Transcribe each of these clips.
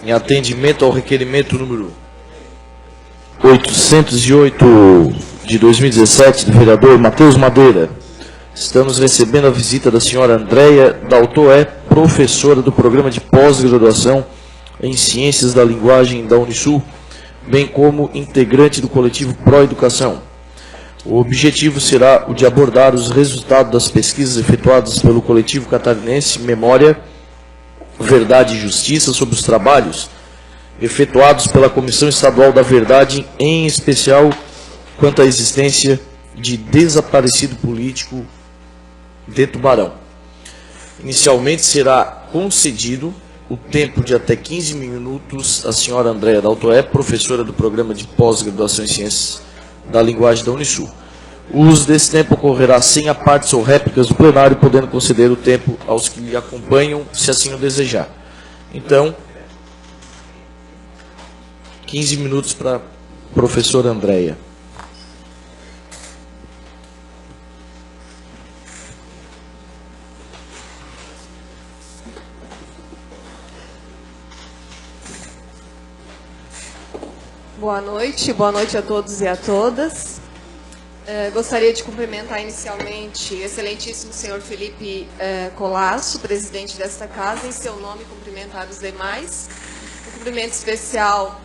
Em atendimento ao requerimento número 808 de 2017 do vereador Matheus Madeira, estamos recebendo a visita da senhora Andréia Daltoé, professora do programa de pós-graduação em Ciências da Linguagem da Unisul, bem como integrante do coletivo Pró-Educação. O objetivo será o de abordar os resultados das pesquisas efetuadas pelo coletivo catarinense Memória, Verdade e Justiça sobre os trabalhos efetuados pela Comissão Estadual da Verdade, em especial quanto à existência de desaparecido político de Tubarão. Inicialmente será concedido o tempo de até 15 minutos à senhora Andréia Daltoé, professora do programa de pós-graduação em Ciências da Linguagem da Unisul. O uso desse tempo ocorrerá sem apartes ou réplicas do plenário, podendo conceder o tempo aos que lhe acompanham, se assim o desejar. Então, 15 minutos para a professora Andréia. Boa noite a todos e a todas. Gostaria de cumprimentar inicialmente o excelentíssimo senhor Felipe Colasso, presidente desta casa, em seu nome cumprimentar os demais. Um cumprimento especial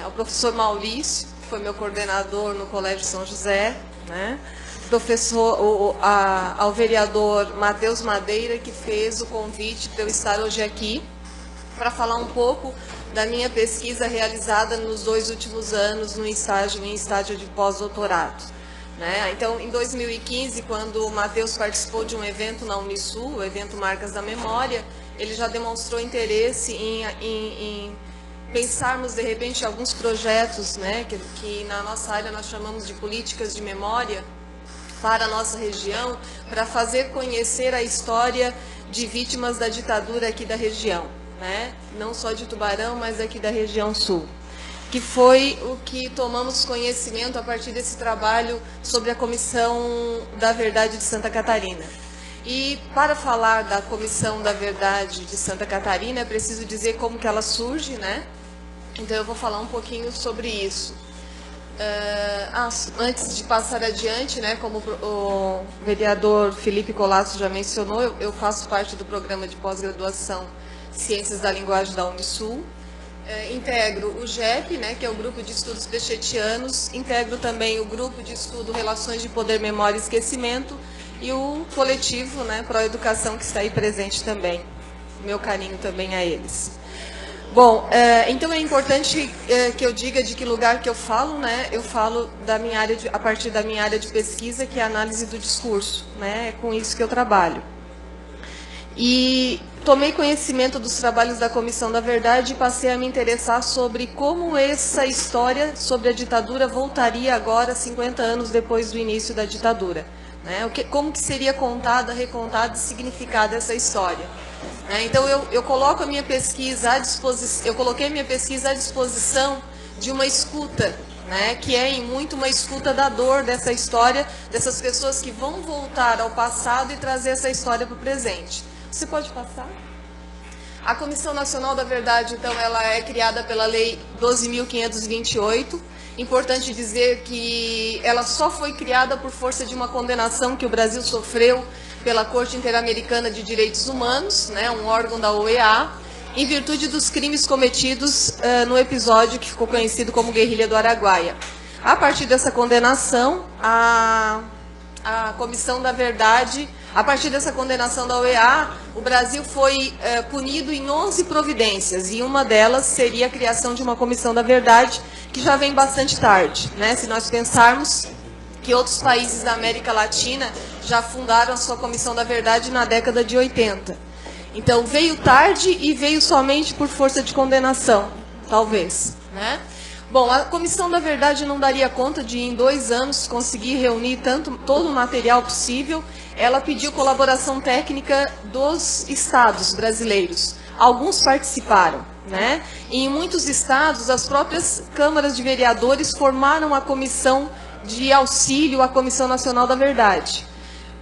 ao professor Maurício, que foi meu coordenador no Colégio São José, né? Ao vereador Matheus Madeira, que fez o convite para eu estar hoje aqui, para falar um pouco da minha pesquisa realizada nos 2 últimos anos em estágio de pós-doutorado. Né? Então, em 2015, quando o Matheus participou de um evento na Unisul, o evento Marcas da Memória, ele já demonstrou interesse em pensarmos, de repente, alguns projetos, né, que na nossa área nós chamamos de políticas de memória para a nossa região, para fazer conhecer a história de vítimas da ditadura aqui da região. Né? Não só de Tubarão, mas aqui da região sul, que foi o que tomamos conhecimento a partir desse trabalho sobre a Comissão da Verdade de Santa Catarina. E para falar da Comissão da Verdade de Santa Catarina, é preciso dizer como que ela surge, né? Então eu vou falar um pouquinho sobre isso. Antes de passar adiante, né, como o vereador Felipe Colasso já mencionou, eu faço parte do programa de pós-graduação Ciências da Linguagem da Unisul, integro o GEP, né, que é o Grupo de Estudos Pechetianos, integro também o Grupo de Estudo Relações de Poder, Memória e Esquecimento e o coletivo, né, Pró-Educação, que está aí presente também. Meu carinho também a eles. Bom, então é importante que eu diga de que lugar que eu falo, né? Eu falo da minha área a partir da minha área de pesquisa, que é a análise do discurso, né? É com isso que eu trabalho. E tomei conhecimento dos trabalhos da Comissão da Verdade e passei a me interessar sobre como essa história sobre a ditadura voltaria agora, 50 anos depois do início da ditadura. Né? Como que seria contada, recontada e significada essa história. Né? Então, eu coloco a minha pesquisa à disposição, eu coloquei a minha pesquisa à disposição de uma escuta, né? Que é em muito uma escuta da dor dessa história, dessas pessoas que vão voltar ao passado e trazer essa história para o presente. Você pode passar? A Comissão Nacional da Verdade, então, ela é criada pela Lei 12.528. Importante dizer que ela só foi criada por força de uma condenação que o Brasil sofreu pela Corte Interamericana de Direitos Humanos, né, um órgão da OEA, em virtude dos crimes cometidos no episódio que ficou conhecido como Guerrilha do Araguaia. A partir dessa condenação, a Comissão da Verdade, a partir dessa condenação da OEA, o Brasil foi punido em 11 providências, e uma delas seria a criação de uma Comissão da Verdade, que já vem bastante tarde, né? Se nós pensarmos que outros países da América Latina já fundaram a sua Comissão da Verdade na década de 80. Então, veio tarde e veio somente por força de condenação, talvez, né? Bom, a Comissão da Verdade não daria conta de, em 2 anos, conseguir reunir todo o material possível. Ela pediu colaboração técnica dos estados brasileiros. Alguns participaram, né? E em muitos estados, as próprias câmaras de vereadores formaram a comissão de auxílio à Comissão Nacional da Verdade.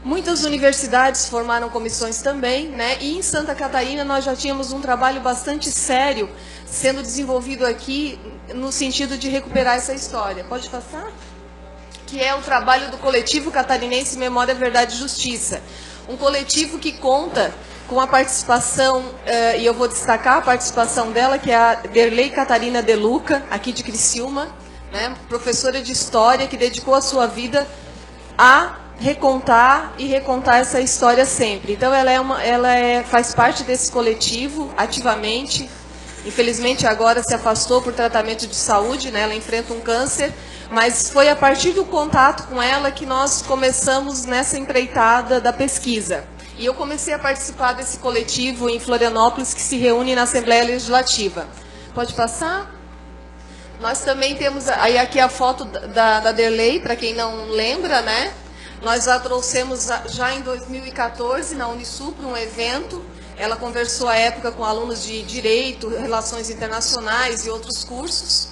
Muitas universidades formaram comissões também, né? E em Santa Catarina nós já tínhamos um trabalho bastante sério sendo desenvolvido aqui no sentido de recuperar essa história. Pode passar? Que é o trabalho do Coletivo Catarinense Memória, Verdade e Justiça. Um coletivo que conta com a participação, e eu vou destacar a participação dela, que é a Derlei Catarina De Luca, aqui de Criciúma, né, professora de História, que dedicou a sua vida a recontar e recontar essa história sempre. Então, faz parte desse coletivo ativamente. Infelizmente, agora se afastou por tratamento de saúde, né, ela enfrenta um câncer, mas foi a partir do contato com ela que nós começamos nessa empreitada da pesquisa. E eu comecei a participar desse coletivo em Florianópolis, que se reúne na Assembleia Legislativa. Pode passar? Nós também temos, aí aqui a foto da Derlei, para quem não lembra, né? Nós a trouxemos já em 2014 na Unisul para um evento. Ela conversou à época com alunos de Direito, Relações Internacionais e outros cursos.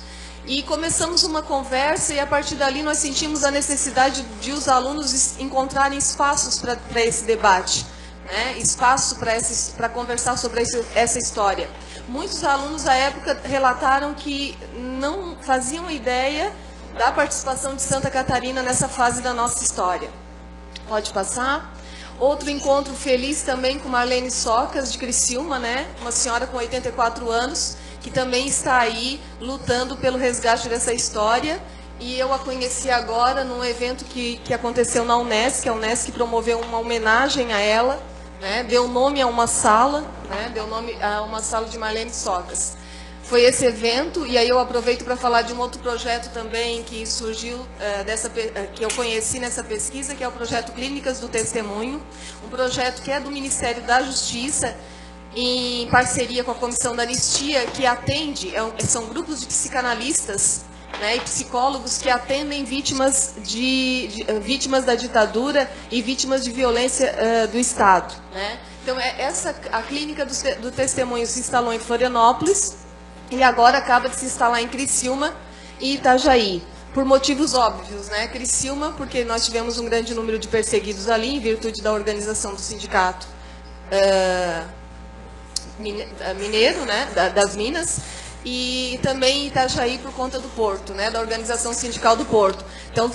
E começamos uma conversa e a partir dali nós sentimos a necessidade de os alunos encontrarem espaços para esse debate, né? Espaço para conversar sobre essa história. Muitos alunos à época relataram que não faziam ideia da participação de Santa Catarina nessa fase da nossa história. Pode passar? Outro encontro feliz também com Marlene Socas, de Criciúma, né? Uma senhora com 84 anos, que também está aí lutando pelo resgate dessa história. E eu a conheci agora num evento que aconteceu na Unesc. A Unesc promoveu uma homenagem a ela, né? Deu nome a uma sala, né? Deu nome a uma sala de Marlene Socas. Foi esse evento, e aí eu aproveito para falar de um outro projeto também que surgiu, que eu conheci nessa pesquisa, que é o projeto Clínicas do Testemunho, um projeto que é do Ministério da Justiça, em parceria com a Comissão da Anistia, que atende, são grupos de psicanalistas, né, e psicólogos que atendem vítimas da ditadura e vítimas de violência do Estado, né? Então, a Clínica do Testemunho se instalou em Florianópolis, e agora acaba de se instalar em Criciúma e Itajaí, por motivos óbvios, né? Criciúma, porque nós tivemos um grande número de perseguidos ali, em virtude da organização do sindicato mineiro, né? Das Minas, e também Itajaí por conta do Porto, né? Da organização sindical do Porto. Então,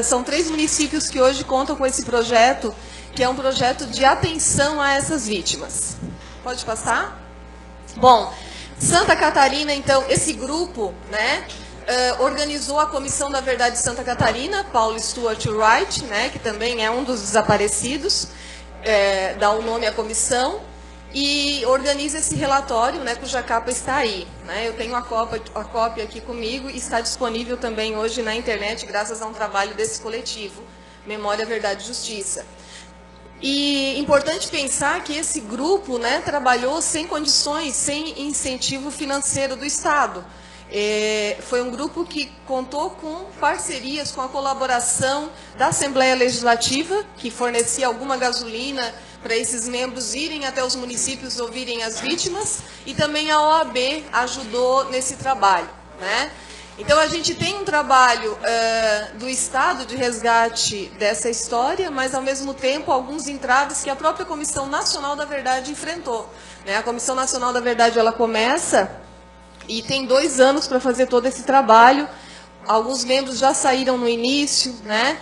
são 3 municípios que hoje contam com esse projeto, que é um projeto de atenção a essas vítimas. Pode passar? Bom, Santa Catarina, então, esse grupo, né, organizou a Comissão da Verdade de Santa Catarina, Paulo Stuart Wright, né, que também é um dos desaparecidos, dá o nome à comissão, e organiza esse relatório, né, cuja capa está aí, né? Eu tenho a cópia aqui comigo e está disponível também hoje na internet, graças a um trabalho desse coletivo, Memória, Verdade e Justiça. E importante pensar que esse grupo, né, trabalhou sem condições, sem incentivo financeiro do Estado. Foi um grupo que contou com parcerias, com a colaboração da Assembleia Legislativa, que fornecia alguma gasolina para esses membros irem até os municípios ouvirem as vítimas, e também a OAB ajudou nesse trabalho, né? Então, a gente tem um trabalho do Estado de resgate dessa história, mas, ao mesmo tempo, alguns entraves que a própria Comissão Nacional da Verdade enfrentou, né? A Comissão Nacional da Verdade, ela começa e tem 2 anos para fazer todo esse trabalho. Alguns membros já saíram no início, né?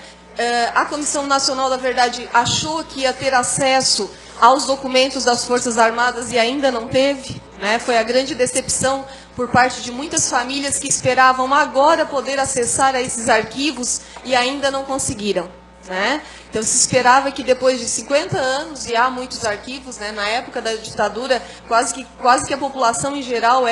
A Comissão Nacional da Verdade achou que ia ter acesso aos documentos das Forças Armadas e ainda não teve, né? Foi a grande decepção por parte de muitas famílias que esperavam agora poder acessar a esses arquivos e ainda não conseguiram, né? Então, se esperava que depois de 50 anos, e há muitos arquivos, né, na época da ditadura, quase que a população em geral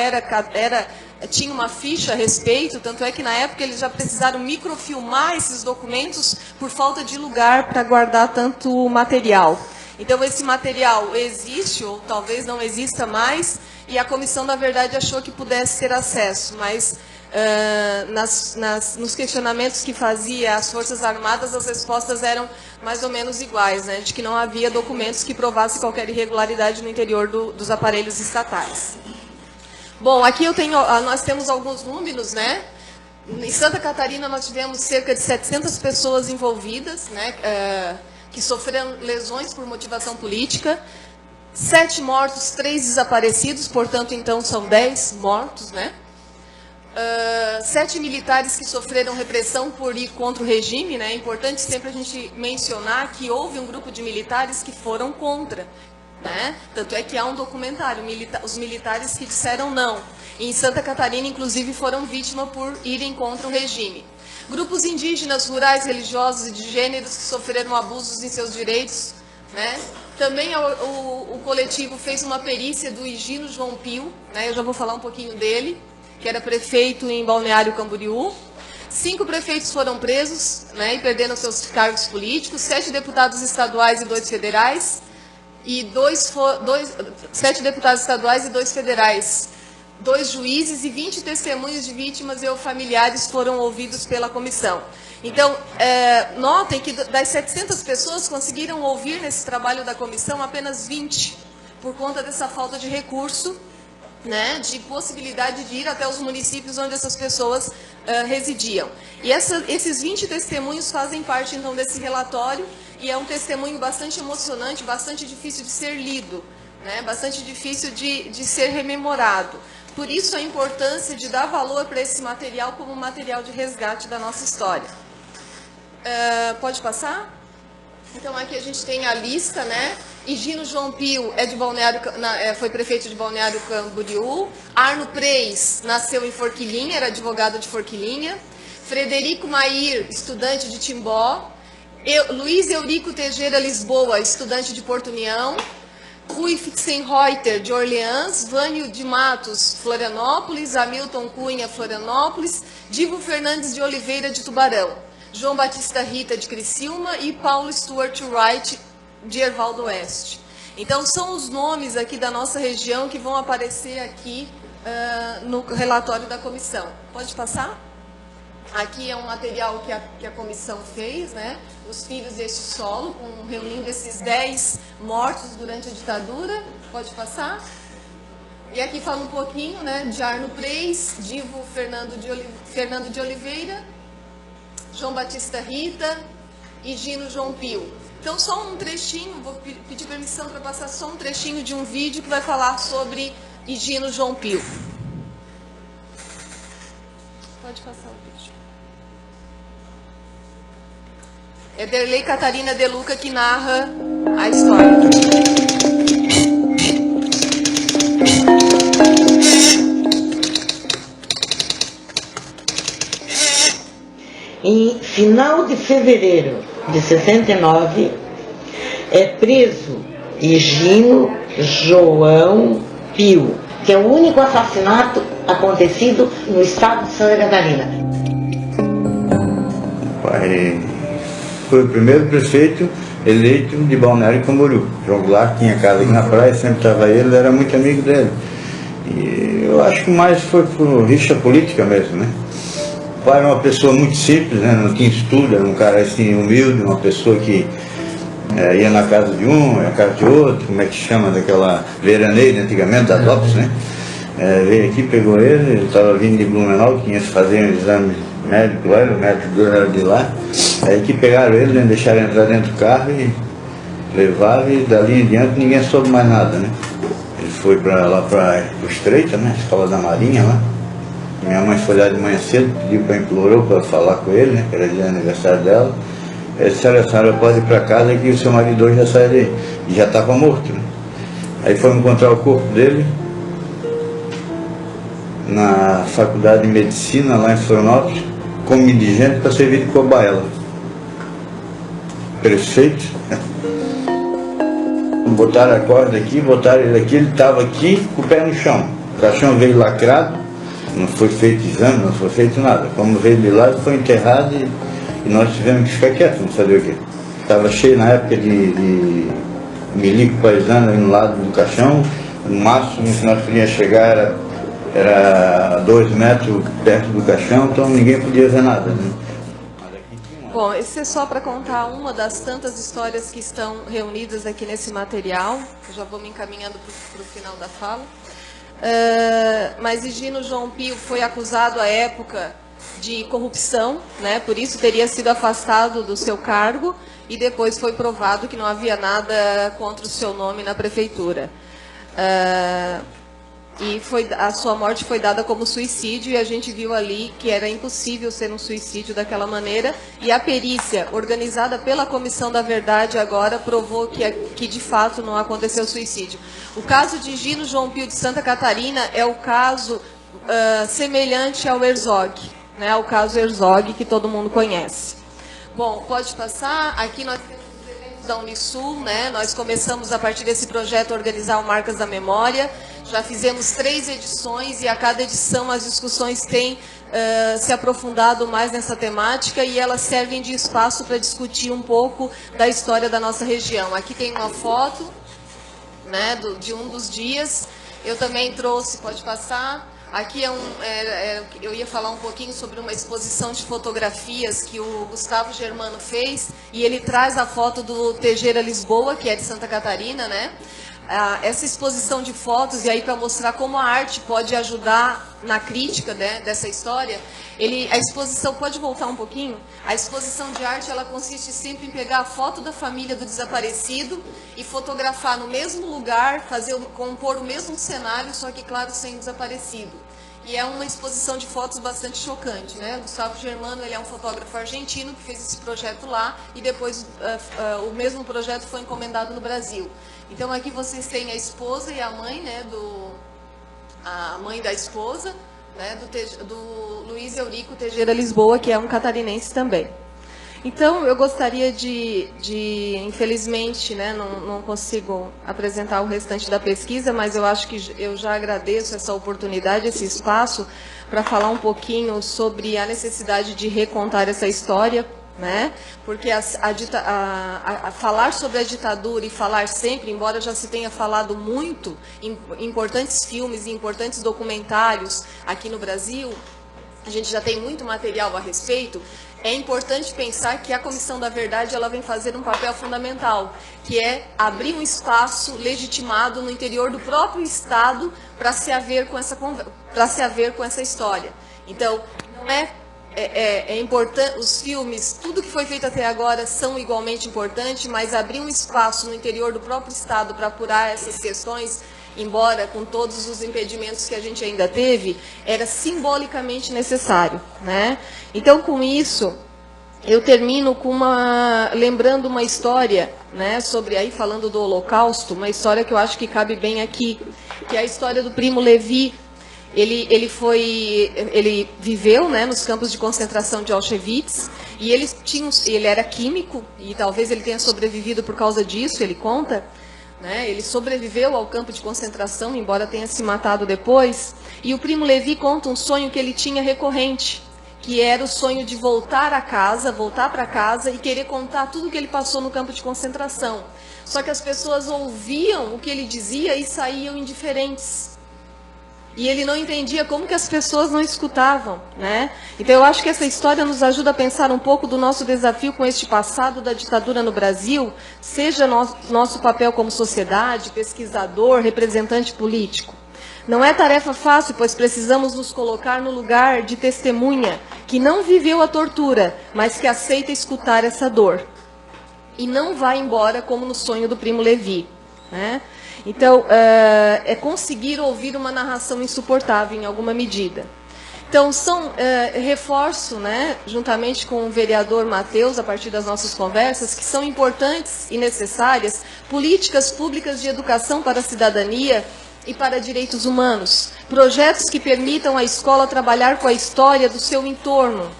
tinha uma ficha a respeito, tanto é que na época eles já precisaram microfilmar esses documentos por falta de lugar para guardar tanto material. Então, esse material existe, ou talvez não exista mais, e a Comissão da Verdade achou que pudesse ter acesso, mas nos questionamentos que fazia as Forças Armadas, as respostas eram mais ou menos iguais, né, de que não havia documentos que provassem qualquer irregularidade no interior dos aparelhos estatais. Bom, aqui nós temos alguns números, né? Em Santa Catarina nós tivemos cerca de 700 pessoas envolvidas, né? que sofreram lesões por motivação política, 7 mortos, 3 desaparecidos, portanto, então, são 10 mortos, né? 7 militares que sofreram repressão por ir contra o regime, né? É importante sempre a gente mencionar que houve um grupo de militares que foram contra, né? Tanto é que há um documentário, os militares que disseram não. E em Santa Catarina, inclusive, foram vítimas por irem contra o regime. Grupos indígenas, rurais, religiosos e de gêneros que sofreram abusos em seus direitos, né? Também o coletivo fez uma perícia do Higino João Pio, né? Eu já vou falar um pouquinho dele, que era prefeito em Balneário Camboriú. 5 prefeitos foram presos, né, e perderam seus cargos políticos, 7 deputados estaduais e 2 federais, e 7 deputados estaduais e 2 federais, 2 juízes e 20 testemunhas de vítimas e ou familiares foram ouvidos pela comissão. Então, notem que das 700 pessoas conseguiram ouvir nesse trabalho da comissão apenas 20, por conta dessa falta de recurso, né, de possibilidade de ir até os municípios onde essas pessoas residiam. E esses 20 testemunhos fazem parte, então, desse relatório, e é um testemunho bastante emocionante, bastante difícil de ser lido, né, bastante difícil de ser rememorado. Por isso, a importância de dar valor para esse material como material de resgate da nossa história. Pode passar? Então, aqui a gente tem a lista, né? Higino João Pio é de foi prefeito de Balneário Camboriú. Arno Preis nasceu em Forquilinha, era advogado de Forquilinha. Frederico Mair, estudante de Timbó. Luiz Eurico Teixeira Lisboa, estudante de Porto União. Rui Fixenreuter, de Orleans. Vânio de Matos, Florianópolis. Hamilton Cunha, Florianópolis. Divo Fernandes de Oliveira, de Tubarão. João Batista Rita, de Criciúma. E Paulo Stuart Wright, de Erval do Oeste. Então, são os nomes aqui da nossa região que vão aparecer aqui no relatório da comissão. Pode passar? Aqui é um material que a comissão fez, né? Os Filhos deste Solo, reunindo esses 10 mortos durante a ditadura. Pode passar? E aqui fala um pouquinho, né, de Arno Preis, Divo Fernando de Oliveira, João Batista Rita e Higino João Pio. Então, só um trechinho, vou pedir permissão para passar só um trechinho de um vídeo que vai falar sobre Higino João Pio. Pode passar o vídeo. É Derlei Catarina De Luca que narra a história. Em final de fevereiro de 69, é preso Higino João Pio, que é o único assassinato acontecido no estado de Santa Catarina. Foi o primeiro prefeito eleito de Balneário Camboriú. João Goulart tinha casa aqui na praia, sempre estava ele era muito amigo dele. E eu acho que mais foi por rixa política mesmo, né? O pai era uma pessoa muito simples, né? Não tinha estudo, era um cara assim humilde, uma pessoa que ia na casa de um, ia na casa de outro, como é que chama, daquela veraneira antigamente, da DOPS, né? Veio aqui, pegou ele estava vindo de Blumenau, tinha que fazer um exame médico lá, o médico era de lá. Aí que pegaram ele, né? Deixaram entrar dentro do carro e levaram, e dali em diante ninguém soube mais nada, né? Ele foi lá para o Estreito, né? Escola da Marinha lá. Minha mãe foi lá de manhã cedo, implorou para falar com ele, né? Que era dia de aniversário dela. Ele disse: olha, a senhora pode ir para casa que o seu marido hoje já sai daí. E já estava morto, né? Aí fomos encontrar o corpo dele na faculdade de medicina lá em Florianópolis, como indigente para servir de cobaia. Prefeito. Botaram a corda aqui, botaram ele aqui, ele estava aqui com o pé no chão. O caixão veio lacrado, não foi feito exame, não foi feito nada. Como veio de lá, foi enterrado e nós tivemos que ficar quietos, não sabia o quê. Estava cheio na época de milico paisano aí no lado do caixão, o máximo que nós podíamos chegar era 2 metros perto do caixão, então ninguém podia ver nada, né? Bom, esse é só para contar uma das tantas histórias que estão reunidas aqui nesse material. Eu já vou me encaminhando para o final da fala. Mas Higino João Pio foi acusado à época de corrupção, né? Por isso teria sido afastado do seu cargo. e depois foi provado que não havia nada contra o seu nome na prefeitura. E a sua morte foi dada como suicídio, e a gente viu ali que era impossível ser um suicídio daquela maneira, e a perícia, organizada pela Comissão da Verdade agora, provou que de fato não aconteceu suicídio. O caso de Gino João Pio de Santa Catarina é o caso semelhante ao Herzog, né, ao caso Herzog, que todo mundo conhece. Bom, pode passar. Aqui nós temos os eventos da Unisul, né? Nós começamos a partir desse projeto a organizar o Marcas da Memória. Já fizemos 3 edições e a cada edição as discussões têm se aprofundado mais nessa temática, e elas servem de espaço para discutir um pouco da história da nossa região. Aqui tem uma foto, né, de um dos dias. Eu também trouxe, pode passar. Aqui eu ia falar um pouquinho sobre uma exposição de fotografias que o Gustavo Germano fez, e ele traz a foto do Teixeira Lisboa, que é de Santa Catarina, né? Essa exposição de fotos, e aí para mostrar como a arte pode ajudar na crítica, né, dessa história, a exposição, pode voltar um pouquinho? A exposição de arte, ela consiste sempre em pegar a foto da família do desaparecido e fotografar no mesmo lugar, compor o mesmo cenário, só que, claro, sem desaparecido. E é uma exposição de fotos bastante chocante, né? O Gustavo Germano, ele é um fotógrafo argentino que fez esse projeto lá, e depois o mesmo projeto foi encomendado no Brasil. Então aqui vocês têm a esposa e a mãe, né, a mãe da esposa, né, do Luiz Eurico Teixeira Lisboa, que é um catarinense também. Então, eu gostaria infelizmente, né, não consigo apresentar o restante da pesquisa, mas eu acho que eu já agradeço essa oportunidade, esse espaço, para falar um pouquinho sobre a necessidade de recontar essa história, né? Porque falar sobre a ditadura e falar sempre, embora já se tenha falado muito em importantes filmes e importantes documentários aqui no Brasil, a gente já tem muito material a respeito. É importante pensar que a Comissão da Verdade, ela vem fazer um papel fundamental, que é abrir um espaço legitimado no interior do próprio Estado para se haver com essa história. Então, não é importante, os filmes, tudo que foi feito até agora são igualmente importantes, mas abrir um espaço no interior do próprio Estado para apurar essas questões, embora com todos os impedimentos que a gente ainda teve, era simbolicamente necessário, né? Então, com isso, eu termino lembrando uma história, né, falando do Holocausto, uma história que eu acho que cabe bem aqui, que é a história do Primo Levi. Ele viveu, né, nos campos de concentração de Auschwitz, e ele era químico, e talvez ele tenha sobrevivido por causa disso, ele conta, né, ele sobreviveu ao campo de concentração, embora tenha se matado depois, e o Primo Levi conta um sonho que ele tinha recorrente, que era o sonho de voltar para casa e querer contar tudo o que ele passou no campo de concentração. Só que as pessoas ouviam o que ele dizia e saíam indiferentes. E ele não entendia como que as pessoas não escutavam, né? Então eu acho que essa história nos ajuda a pensar um pouco do nosso desafio com este passado da ditadura no Brasil, seja nosso papel como sociedade, pesquisador, representante político. Não é tarefa fácil, pois precisamos nos colocar no lugar de testemunha que não viveu a tortura, mas que aceita escutar essa dor. E não vai embora como no sonho do Primo Levi, né? Então, é conseguir ouvir uma narração insuportável em alguma medida. Então, reforço, né, juntamente com o vereador Matheus, a partir das nossas conversas, que são importantes e necessárias políticas públicas de educação para a cidadania e para direitos humanos, projetos que permitam à escola trabalhar com a história do seu entorno,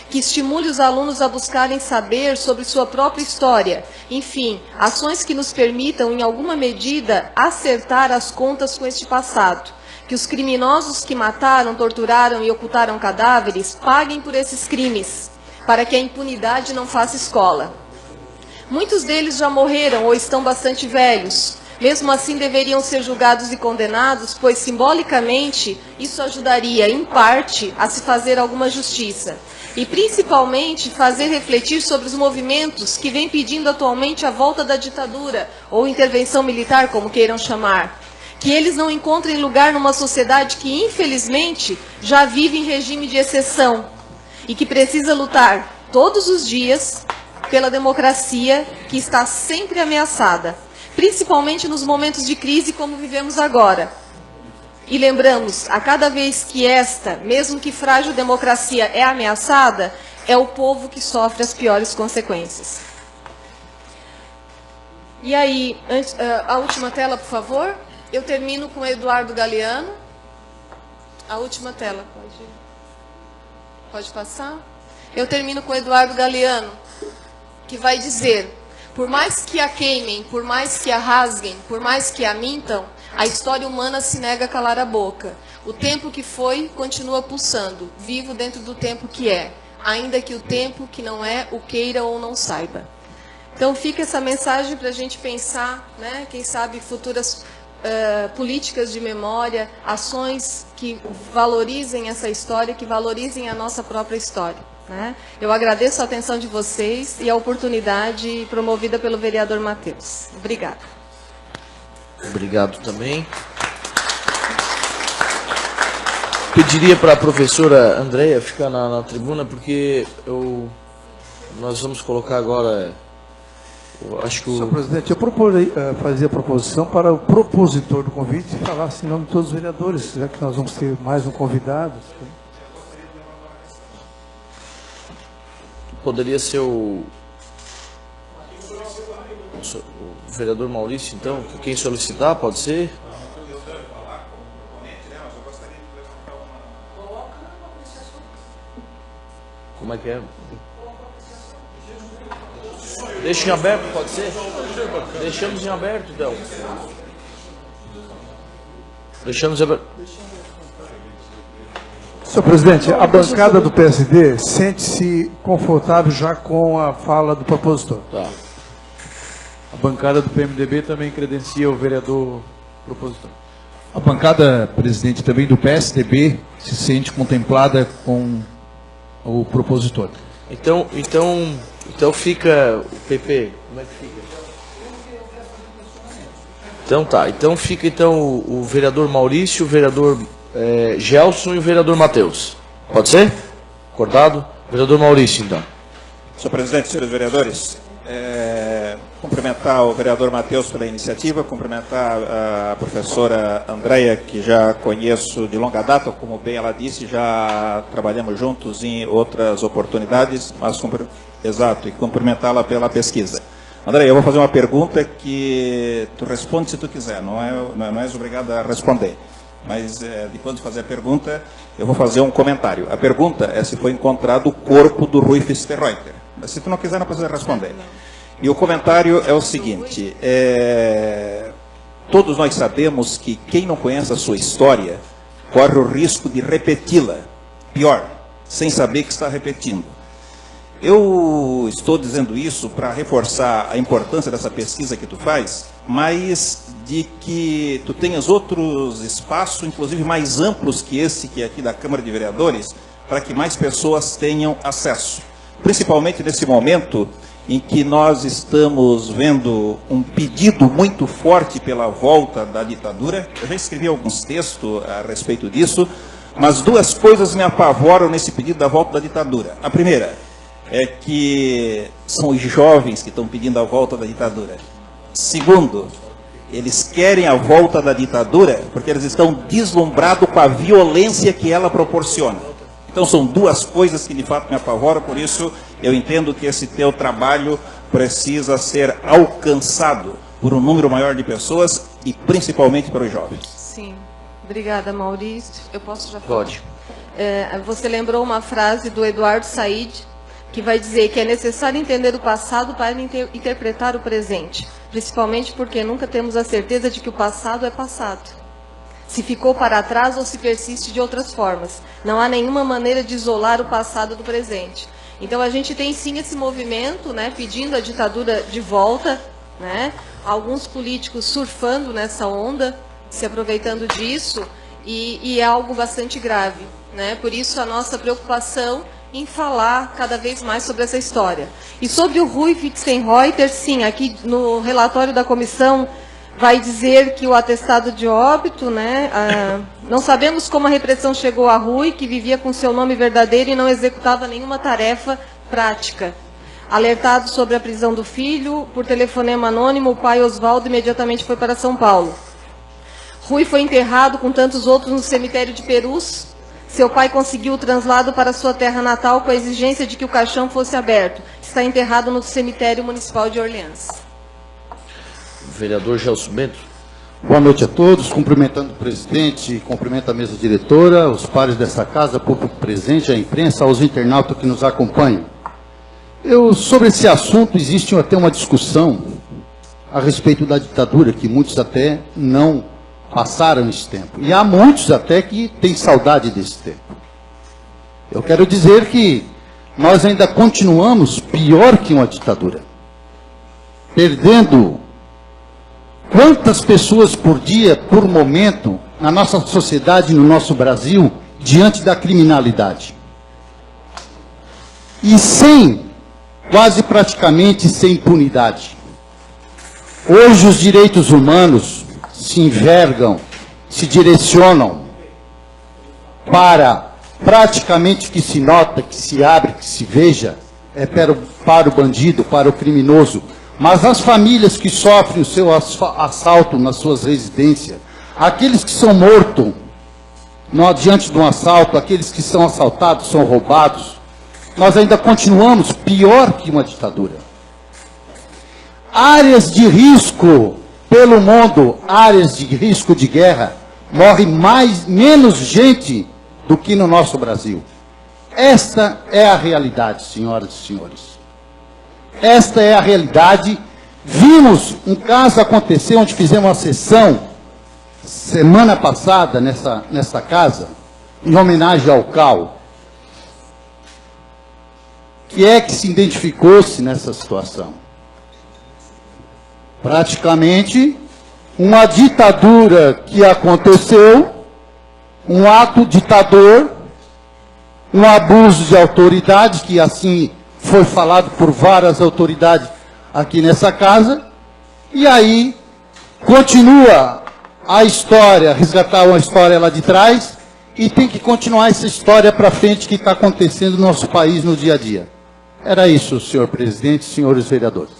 que estimule os alunos a buscarem saber sobre sua própria história. Enfim, ações que nos permitam, em alguma medida, acertar as contas com este passado. Que os criminosos que mataram, torturaram e ocultaram cadáveres paguem por esses crimes, para que a impunidade não faça escola. Muitos deles já morreram ou estão bastante velhos. Mesmo assim, deveriam ser julgados e condenados, pois, simbolicamente, isso ajudaria, em parte, a se fazer alguma justiça. E, principalmente, fazer refletir sobre os movimentos que vêm pedindo atualmente a volta da ditadura, ou intervenção militar, como queiram chamar. Que eles não encontrem lugar numa sociedade que, infelizmente, já vive em regime de exceção e que precisa lutar todos os dias pela democracia que está sempre ameaçada, principalmente nos momentos de crise como vivemos agora. E lembramos, a cada vez que esta, mesmo que frágil democracia é ameaçada, é o povo que sofre as piores consequências. E aí, a última tela, por favor. Eu termino com o Eduardo Galeano. A última tela, pode passar? Eu termino com o Eduardo Galeano, que vai dizer: por mais que a queimem, por mais que a rasguem, por mais que a mintam, a história humana se nega a calar a boca. O tempo que foi continua pulsando, vivo dentro do tempo que é, ainda que o tempo que não é o queira ou não saiba. Então fica essa mensagem para a gente pensar, né, quem sabe futuras políticas de memória, ações que valorizem essa história, que valorizem a nossa própria história, né? Eu agradeço a atenção de vocês e a oportunidade promovida pelo vereador Matheus. Obrigada. Obrigado também. Pediria para a professora Andréia ficar na tribuna, porque nós vamos colocar agora... Acho que Senhor presidente, eu proporei fazer a proposição para o propositor do convite falar em nome de todos os vereadores, já que nós vamos ter mais um convidado. Poderia ser o vereador Maurício, então, quem solicitar, pode ser? Como é que é? Deixa em aberto, pode ser? Deixamos em aberto, então. Deixamos em aberto. Senhor presidente, a bancada do PSD sente-se confortável já com a fala do propositor. Tá. A bancada do PMDB também credencia o vereador propositor. A bancada, presidente, também do PSDB se sente contemplada com o propositor. Então fica o PP, como é que fica? Então tá, então fica o vereador Maurício, o vereador Gelson e o vereador Matheus. Pode ser? Acordado? Vereador Maurício, então. Senhor presidente, senhores vereadores, cumprimentar o vereador Matheus pela iniciativa, cumprimentar a professora Andréia, que já conheço de longa data, como bem ela disse, já trabalhamos juntos em outras oportunidades, mas exato, e cumprimentá-la pela pesquisa. Andréia, eu vou fazer uma pergunta que tu responde se tu quiser, não és obrigado a responder. Mas depois de fazer a pergunta, eu vou fazer um comentário. A pergunta é se foi encontrado o corpo do Rui Fisterreuter. Mas se tu não quiser, não precisa responder. E o comentário é o seguinte: todos nós sabemos que quem não conhece a sua história corre o risco de repeti-la. Pior, sem saber que está repetindo. Eu estou dizendo isso para reforçar a importância dessa pesquisa que tu faz, mas de que tu tenhas outros espaços, inclusive mais amplos que esse que é aqui da Câmara de Vereadores, para que mais pessoas tenham acesso. Principalmente nesse momento em que nós estamos vendo um pedido muito forte pela volta da ditadura. Eu já escrevi alguns textos a respeito disso, mas duas coisas me apavoram nesse pedido da volta da ditadura. A primeira é que são os jovens que estão pedindo a volta da ditadura. Segundo, eles querem a volta da ditadura porque eles estão deslumbrados com a violência que ela proporciona. Então são duas coisas que de fato me apavoram, por isso eu entendo que esse teu trabalho precisa ser alcançado por um número maior de pessoas e principalmente para os jovens. Sim. Obrigada, Maurício. Eu posso já falar? Pode. Você lembrou uma frase do Eduardo Said, que vai dizer que é necessário entender o passado para interpretar o presente, principalmente porque nunca temos a certeza de que o passado é passado, se ficou para trás ou se persiste de outras formas. Não há nenhuma maneira de isolar o passado do presente. Então a gente tem sim esse movimento, né, pedindo a ditadura de volta, né, alguns políticos surfando nessa onda, se aproveitando disso, e é algo bastante grave, né? Por isso a nossa preocupação em falar cada vez mais sobre essa história. E sobre o Rui Fisterreuter, sim, aqui no relatório da comissão vai dizer que o atestado de óbito, né, não sabemos como a repressão chegou a Rui, que vivia com seu nome verdadeiro e não executava nenhuma tarefa prática. Alertado sobre a prisão do filho, por telefonema anônimo, o pai Oswaldo imediatamente foi para São Paulo. Rui foi enterrado com tantos outros no cemitério de Perus. Seu pai conseguiu o translado para sua terra natal com a exigência de que o caixão fosse aberto. Está enterrado no cemitério municipal de Orleans. Vereador Gelson Bento. Boa noite a todos, cumprimentando o presidente, cumprimento a mesa diretora, os pares dessa casa, público presente, a imprensa, aos internautas que nos acompanham. Sobre esse assunto existe até uma discussão a respeito da ditadura, que muitos até não passaram esse tempo. E há muitos até que têm saudade desse tempo. Eu quero dizer que nós ainda continuamos pior que uma ditadura, perdendo quantas pessoas por dia, por momento, na nossa sociedade, no nosso Brasil, diante da criminalidade. E quase praticamente sem impunidade. Hoje os direitos humanos se envergam, se direcionam para praticamente que se nota, que se abre, que se veja, para o bandido, para o criminoso. Mas as famílias que sofrem o seu assalto nas suas residências, aqueles que são mortos diante de um assalto, aqueles que são assaltados, são roubados, nós ainda continuamos pior que uma ditadura. Áreas de risco pelo mundo, áreas de risco de guerra, morre menos gente do que no nosso Brasil. Esta é a realidade, senhoras e senhores. Esta é a realidade. Vimos um caso acontecer onde fizemos uma sessão semana passada nessa casa, em homenagem ao CAU. Que é que se identificou-se nessa situação? Praticamente uma ditadura que aconteceu, um ato ditador, um abuso de autoridade, que assim foi falado por várias autoridades aqui nessa casa, e aí continua a história, resgatar uma história lá de trás, e tem que continuar essa história para frente que está acontecendo no nosso país no dia a dia. Era isso, senhor presidente, senhores vereadores.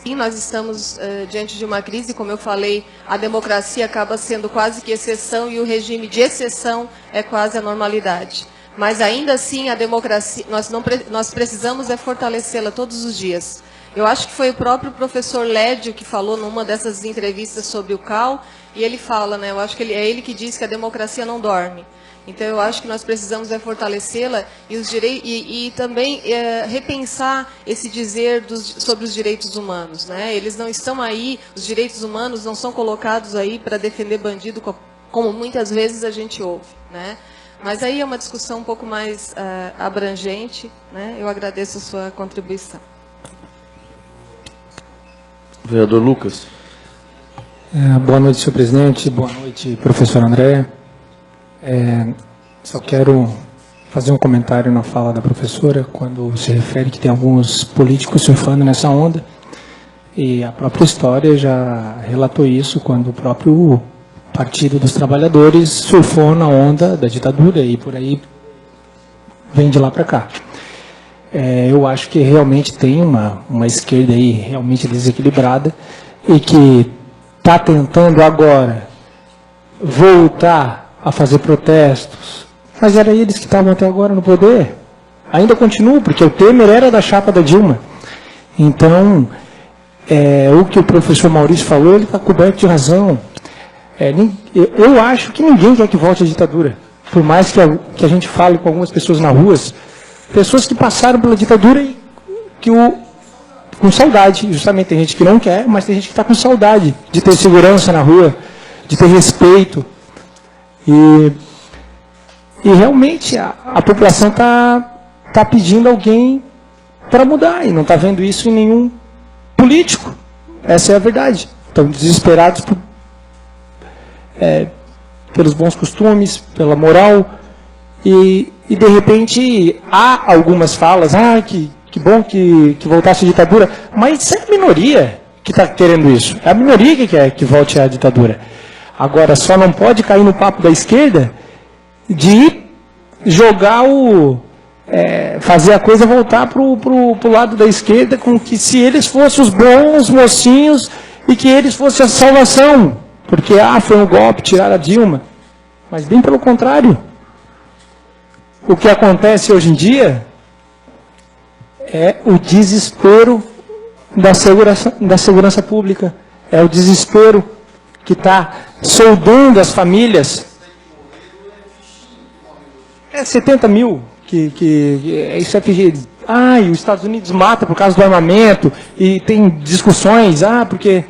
Sim, nós estamos diante de uma crise, como eu falei, a democracia acaba sendo quase que exceção e o regime de exceção é quase a normalidade. Mas ainda assim a democracia, nós precisamos fortalecê-la todos os dias. Eu acho que foi o próprio professor Lédio que falou numa dessas entrevistas sobre o CAU, e ele fala, né, eu acho que é ele que diz que a democracia não dorme. Então, eu acho que nós precisamos fortalecê-la e também repensar esse dizer sobre os direitos humanos, né? Eles não estão aí, os direitos humanos não são colocados aí para defender bandido, como muitas vezes a gente ouve, né? Mas aí é uma discussão um pouco mais abrangente, né? Eu agradeço a sua contribuição. Vereador Lucas. Boa noite, senhor presidente. Boa noite, professor André. Só quero fazer um comentário na fala da professora, quando se refere que tem alguns políticos surfando nessa onda, e a própria história já relatou isso, quando o próprio Partido dos Trabalhadores surfou na onda da ditadura, e por aí vem de lá para cá. Eu acho que realmente tem uma esquerda aí realmente desequilibrada, e que está tentando agora voltar a fazer protestos, mas era eles que estavam até agora no poder. Ainda continuam, porque o Temer era da chapa da Dilma. Então, o que o professor Maurício falou, ele está coberto de razão. Eu acho que ninguém quer que volte a ditadura. Por mais que a gente fale com algumas pessoas na rua, pessoas que passaram pela ditadura e com saudade. Justamente tem gente que não quer, mas tem gente que está com saudade de ter segurança na rua, de ter respeito. E realmente a população está pedindo alguém para mudar, e não está vendo isso em nenhum político. Essa é a verdade. Estão desesperados pelos bons costumes, pela moral, e de repente há algumas falas, que bom que voltasse a ditadura, mas é a minoria que está querendo isso, é a minoria que quer que volte a ditadura. Agora, só não pode cair no papo da esquerda de jogar fazer a coisa voltar para o lado da esquerda, com que se eles fossem os bons mocinhos e que eles fossem a salvação, porque foi um golpe, tirar a Dilma. Mas bem pelo contrário. O que acontece hoje em dia é o desespero da segurança pública, é o desespero que está soldando as famílias. 70 mil isso é FG. E os Estados Unidos mata por causa do armamento, e tem discussões, porque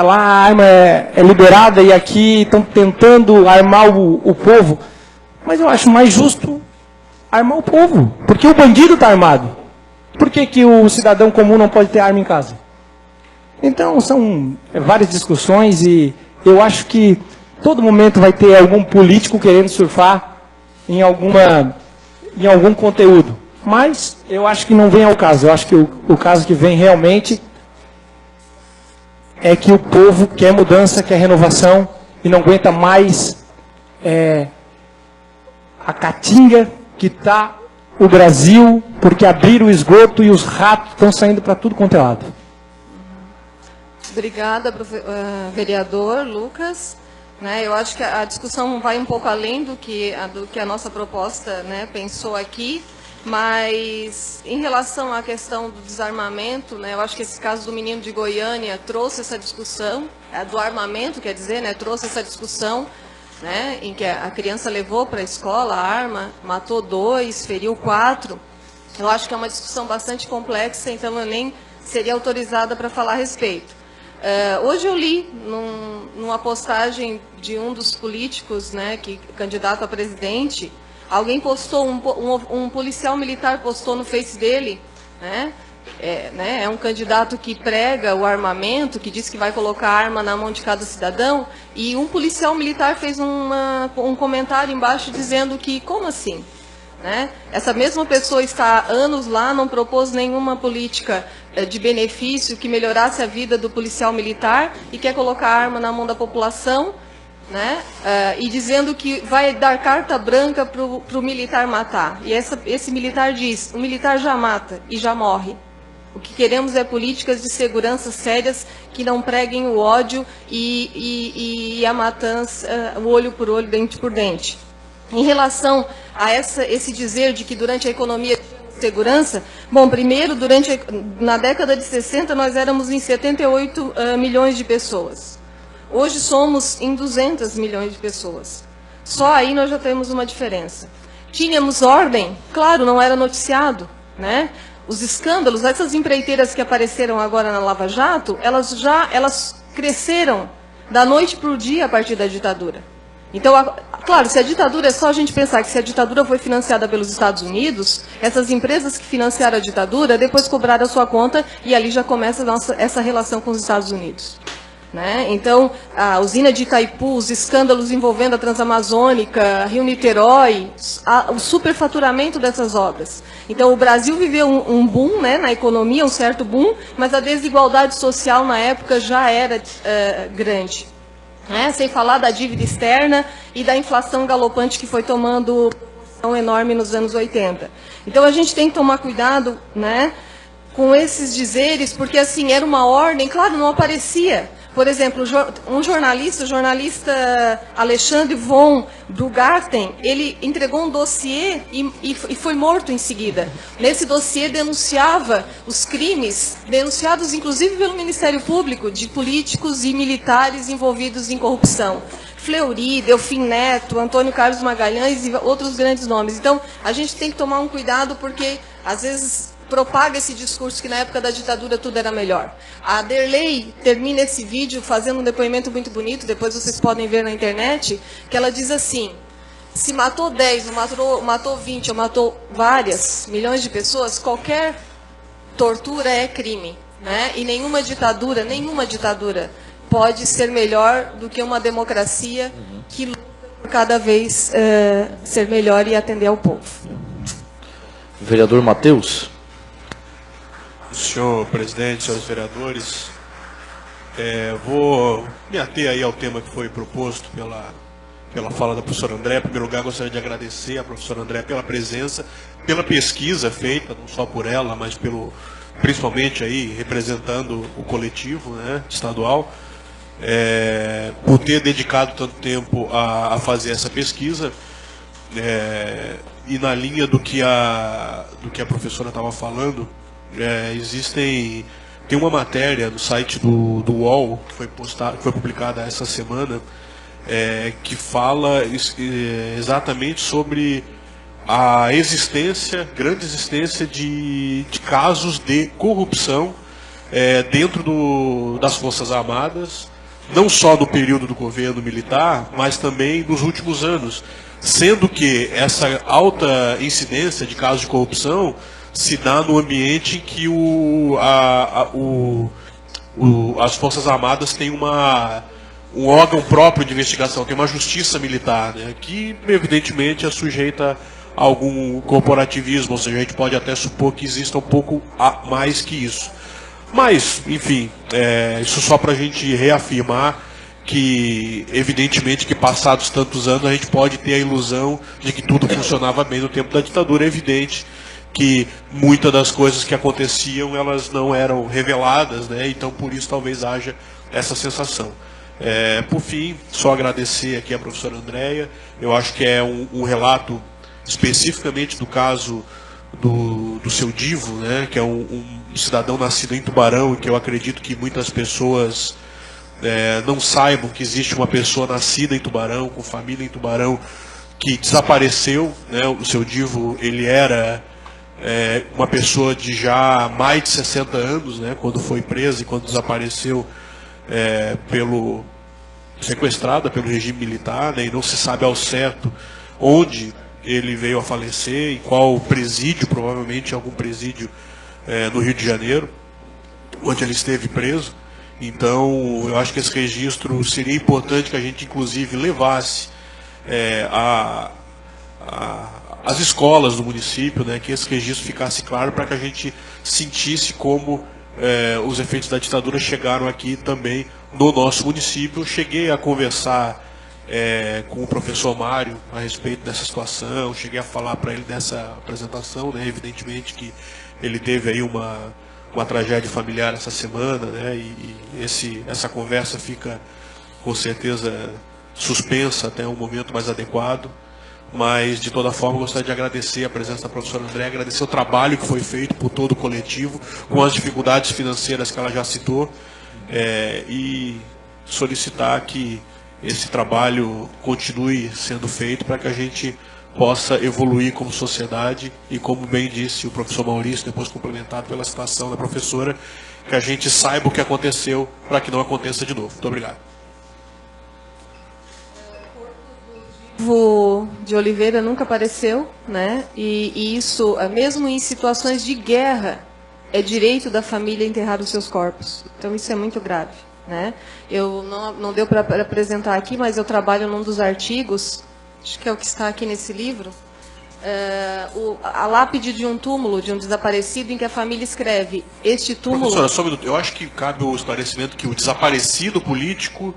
lá a arma é liberada e aqui estão tentando armar o povo. Mas eu acho mais justo armar o povo, porque o bandido está armado. Por que o cidadão comum não pode ter arma em casa? Então, são várias discussões, e eu acho que todo momento vai ter algum político querendo surfar em algum conteúdo. Mas eu acho que não vem ao caso. Eu acho que o caso que vem realmente é que o povo quer mudança, quer renovação, e não aguenta mais a caatinga que está o Brasil, porque abriram o esgoto e os ratos estão saindo para tudo quanto é lado. Obrigada, vereador Lucas. Eu acho que a discussão vai um pouco além do que a nossa proposta pensou aqui, mas em relação à questão do desarmamento, eu acho que esse caso do menino de Goiânia trouxe essa discussão, do armamento, quer dizer, trouxe essa discussão, em que a criança levou para a escola a arma, matou 2, feriu 4. Eu acho que é uma discussão bastante complexa, então eu nem seria autorizada para falar a respeito. Hoje eu li numa postagem de um dos políticos, candidato a presidente, alguém postou, um policial militar postou no Face dele, é um candidato que prega o armamento, que diz que vai colocar a arma na mão de cada cidadão, e um policial militar fez um comentário embaixo dizendo que, como assim? Essa mesma pessoa está há anos lá, não propôs nenhuma política de benefício que melhorasse a vida do policial militar e quer colocar a arma na mão da população, e dizendo que vai dar carta branca para o militar matar. E esse militar diz, o militar já mata e já morre. O que queremos é políticas de segurança sérias que não preguem o ódio e a matança, o olho por olho, dente por dente. Em relação a esse dizer de que durante a economia de segurança, bom, primeiro, na década de 60, nós éramos em 78 milhões de pessoas. Hoje somos em 200 milhões de pessoas. Só aí nós já temos uma diferença. Tínhamos ordem, claro, não era noticiado, Os escândalos, essas empreiteiras que apareceram agora na Lava Jato, elas cresceram da noite para o dia a partir da ditadura. Então, claro, se a ditadura, é só a gente pensar que se a ditadura foi financiada pelos Estados Unidos, essas empresas que financiaram a ditadura, depois cobraram a sua conta e ali já começa essa relação com os Estados Unidos. Então, a usina de Itaipu, os escândalos envolvendo a Transamazônica, Rio-Niterói, o superfaturamento dessas obras. Então, o Brasil viveu um boom na economia, um certo boom, mas a desigualdade social na época já era grande. Sem falar da dívida externa e da inflação galopante que foi tomando proporção enorme nos anos 80. Então, a gente tem que tomar cuidado com esses dizeres, porque assim, era uma ordem, claro, não aparecia. Por exemplo, um jornalista, o jornalista Alexandre von Brugarten, ele entregou um dossiê e foi morto em seguida. Nesse dossiê denunciava os crimes, denunciados inclusive pelo Ministério Público, de políticos e militares envolvidos em corrupção. Fleury, Delfim Neto, Antônio Carlos Magalhães e outros grandes nomes. Então, a gente tem que tomar um cuidado, porque, às vezes, propaga esse discurso que na época da ditadura tudo era melhor. A Derlei termina esse vídeo fazendo um depoimento muito bonito, depois vocês podem ver na internet, que ela diz assim, se matou 10, ou matou 20, ou matou várias milhões de pessoas, qualquer tortura é crime. E nenhuma ditadura pode ser melhor do que uma democracia que luta por cada vez ser melhor e atender ao povo. Vereador Matheus. Senhor presidente, senhores vereadores, vou me ater aí ao tema que foi proposto pela fala da professora Andréa. Em primeiro lugar, gostaria de agradecer à professora Andréa pela presença, pela pesquisa feita, não só por ela, mas principalmente aí representando o coletivo, né, estadual, por ter dedicado tanto tempo a fazer essa pesquisa. E na linha do que a professora estava falando, tem uma matéria no site do UOL, que foi publicada essa semana, que fala exatamente sobre a grande existência de casos de corrupção dentro das Forças Armadas, não só no período do governo militar, mas também nos últimos anos. Sendo que essa alta incidência de casos de corrupção se dá no ambiente em que as Forças Armadas têm um órgão próprio de investigação, tem uma justiça militar, né, que evidentemente é sujeita a algum corporativismo, ou seja, a gente pode até supor que exista um pouco mais que isso. Mas, enfim, isso só para a gente reafirmar que, evidentemente, que passados tantos anos a gente pode ter a ilusão de que tudo funcionava bem no tempo da ditadura. É evidente que muitas das coisas que aconteciam, elas não eram reveladas, né? Então, por isso, talvez haja essa sensação. Por fim, só agradecer aqui a professora Andréa. Eu acho que é um relato especificamente do caso do seu Divo, né? Que é um cidadão nascido em Tubarão, e que eu acredito que muitas pessoas não saibam que existe uma pessoa nascida em Tubarão, com família em Tubarão, que desapareceu, né? O seu Divo, ele era uma pessoa de já mais de 60 anos, né? Quando foi preso e quando desapareceu, sequestrada pelo regime militar, né? E não se sabe ao certo onde ele veio a falecer, em qual presídio, provavelmente algum presídio no Rio de Janeiro, onde ele esteve preso. Então, eu acho que esse registro seria importante que a gente, inclusive, levasse às escolas do município, né, que esse registro ficasse claro para que a gente sentisse como os efeitos da ditadura chegaram aqui também no nosso município. Eu cheguei a conversar com o professor Mário a respeito dessa situação, cheguei a falar para ele dessa apresentação, né, evidentemente que ele teve aí uma tragédia familiar essa semana, né? E essa conversa fica com certeza suspensa até um momento mais adequado. Mas, de toda forma, gostaria de agradecer a presença da professora Andréa, agradecer o trabalho que foi feito por todo o coletivo, com as dificuldades financeiras que ela já citou, e solicitar que esse trabalho continue sendo feito para que a gente possa evoluir como sociedade e, como bem disse o professor Maurício, depois complementado pela citação da professora, que a gente saiba o que aconteceu para que não aconteça de novo. Muito obrigado. O corpo de Oliveira nunca apareceu, né? E isso, mesmo em situações de guerra, é direito da família enterrar os seus corpos. Então isso é muito grave, né? Eu não deu para apresentar aqui, mas eu trabalho num dos artigos, acho que é o que está aqui nesse livro, a lápide de um túmulo, de um desaparecido, em que a família escreve: este túmulo... Professora, só um minuto. Eu acho que cabe o esclarecimento que o desaparecido político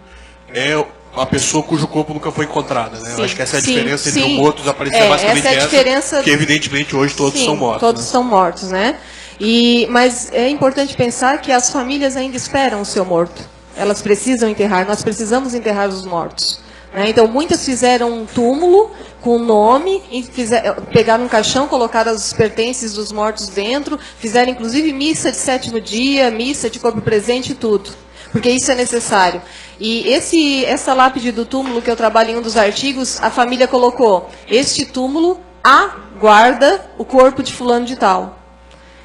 é a pessoa cujo corpo nunca foi encontrada, né? Sim, eu acho que essa é a sim, diferença entre sim. o morto e o desaparecido, é basicamente essa é a diferença, que evidentemente hoje todos são mortos. Todos, né? são mortos, né? Mas é importante pensar que as famílias ainda esperam o seu morto. Elas precisam enterrar, nós precisamos enterrar os mortos. Né? Então, muitas fizeram um túmulo com o nome, pegaram um caixão, colocaram os pertences dos mortos dentro, fizeram inclusive missa de 7º dia, missa de corpo presente e tudo, porque isso é necessário. E essa lápide do túmulo que eu trabalho em um dos artigos, a família colocou: este túmulo aguarda o corpo de fulano de tal.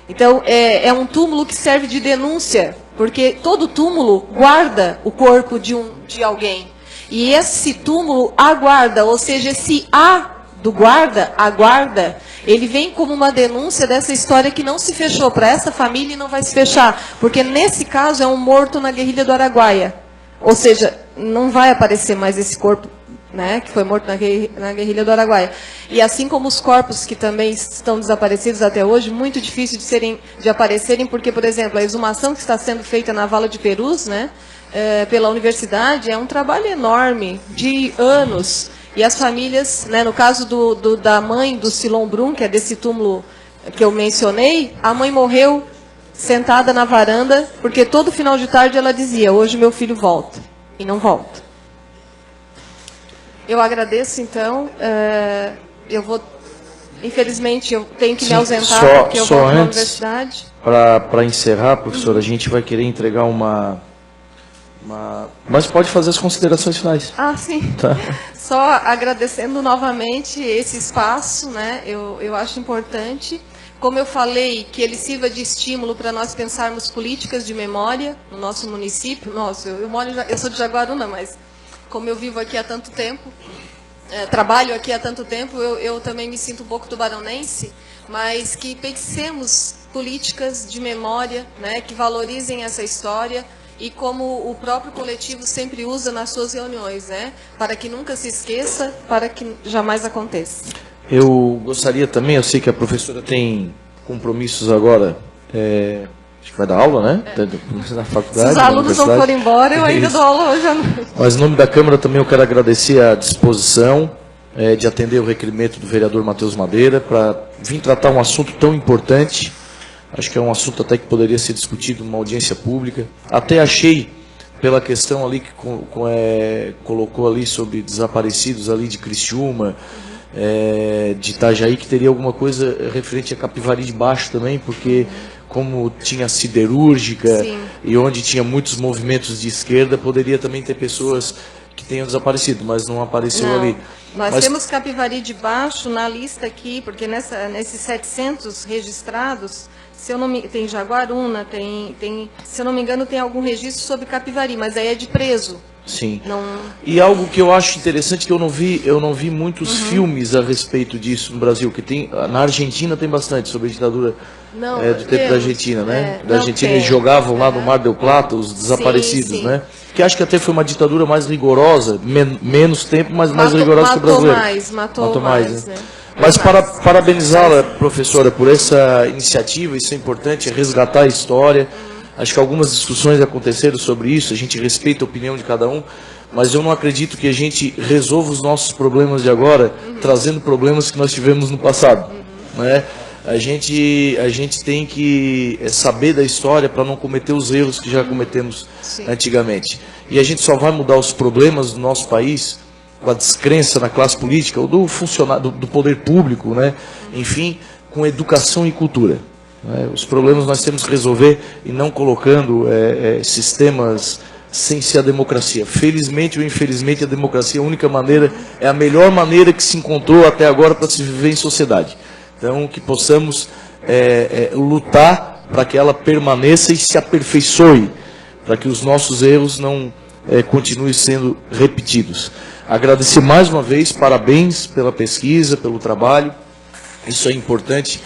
Então, é um túmulo que serve de denúncia, porque todo túmulo guarda o corpo de alguém. E esse túmulo aguarda, ou seja, esse A do guarda, aguarda, ele vem como uma denúncia dessa história que não se fechou para essa família e não vai se fechar. Porque nesse caso é um morto na guerrilha do Araguaia. Ou seja, não vai aparecer mais esse corpo, né, que foi morto na guerrilha do Araguaia. E assim como os corpos que também estão desaparecidos até hoje, muito difícil de aparecerem, porque, por exemplo, a exumação que está sendo feita na Vala de Perus, né, pela universidade, é um trabalho enorme, de anos, E as famílias, né, no caso da mãe do Silon Brum, que é desse túmulo que eu mencionei, a mãe morreu sentada na varanda, porque todo final de tarde ela dizia, hoje meu filho volta, e não volta. Eu agradeço, então, infelizmente, eu tenho que me ausentar, porque eu volto na universidade. Para encerrar, professora, a gente vai querer entregar uma... Mas pode fazer as considerações finais. Ah, sim. Tá. Só agradecendo novamente esse espaço, né? Eu acho importante. Como eu falei, que ele sirva de estímulo para nós pensarmos políticas de memória no nosso município. Nossa, eu sou de Jaguaruna, mas como eu vivo aqui há tanto tempo, trabalho aqui há tanto tempo, eu também me sinto um pouco tubaronense, mas que pensemos políticas de memória, né, que valorizem essa história, e como o próprio coletivo sempre usa nas suas reuniões, né, para que nunca se esqueça, para que jamais aconteça. Eu gostaria também, eu sei que a professora tem compromissos agora, acho que vai dar aula, né? Na faculdade. Se os alunos não forem embora, eu ainda dou aula hoje à noite. Mas, em nome da Câmara, também eu quero agradecer a disposição de atender o requerimento do vereador Matheus Madeira para vir tratar um assunto tão importante. Acho que é um assunto até que poderia ser discutido numa audiência pública. Até achei, pela questão ali que colocou ali sobre desaparecidos ali de Criciúma, de Itajaí, que teria alguma coisa referente a Capivari de Baixo também, porque como tinha siderúrgica, sim, e onde tinha muitos movimentos de esquerda, poderia também ter pessoas que tenham desaparecido, mas não apareceu ali. Nós temos Capivari de Baixo na lista aqui, porque nesses 700 registrados, se eu não me, tem Jaguaruna, se eu não me engano, tem algum registro sobre Capivari, mas aí é de preso. Sim. E algo que eu acho interessante, que eu não vi muitos filmes a respeito disso no Brasil, que tem, na Argentina tem bastante sobre a ditadura do tempo da Argentina, né? Da Argentina eles jogavam lá no Mar del Plata os desaparecidos, sim, sim, né? Que acho que até foi uma ditadura mais rigorosa, menos tempo, mas mais rigorosa que o brasileiro. Matou mais, né? Mas parabenizá-la, professora, por essa iniciativa, isso é importante, resgatar a história. Acho que algumas discussões aconteceram sobre isso, a gente respeita a opinião de cada um, mas eu não acredito que a gente resolva os nossos problemas de agora, trazendo problemas que nós tivemos no passado, né? A gente tem que saber da história para não cometer os erros que já cometemos, sim, antigamente. E a gente só vai mudar os problemas do nosso país com a descrença na classe política, ou do poder público, né? Enfim, com educação e cultura. Os problemas nós temos que resolver e não colocando sistemas sem ser a democracia. Felizmente ou infelizmente, a democracia é a única maneira, é a melhor maneira que se encontrou até agora para se viver em sociedade. Então, que possamos lutar para que ela permaneça e se aperfeiçoe, para que os nossos erros não continuem sendo repetidos. Agradecer mais uma vez, parabéns pela pesquisa, pelo trabalho, isso é importante.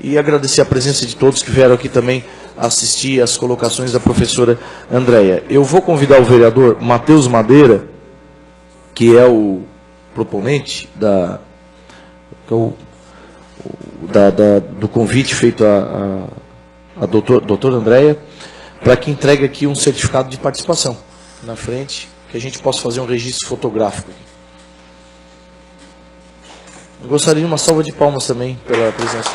E agradecer a presença de todos que vieram aqui também assistir às colocações da professora Andréia. Eu vou convidar o vereador Matheus Madeira, que é o proponente do convite feito à doutora Andréia, para que entregue aqui um certificado de participação na frente, que a gente possa fazer um registro fotográfico. Eu gostaria de uma salva de palmas também pela presença.